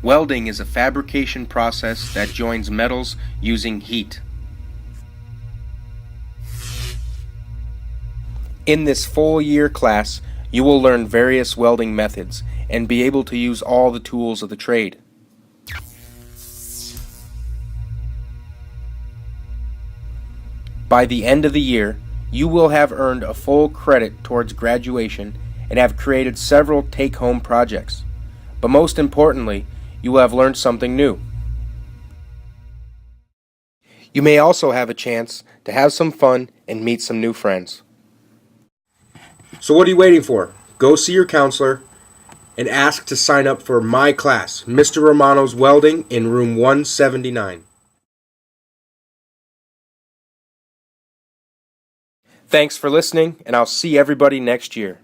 Welding is a fabrication process that joins metals using heat. In this full year class, you will learn various welding methods and be able to use all the tools of the trade. By the end of the year, you will have earned a full credit towards graduation and have created several take-home projects. But most importantly, you will have learned something new. You may also have a chance to have some fun and meet some new friends. So what are you waiting for? Go see your counselor and ask to sign up for my class, Mr. Romano's Welding, in room 179. Thanks for listening, and I'll see everybody next year.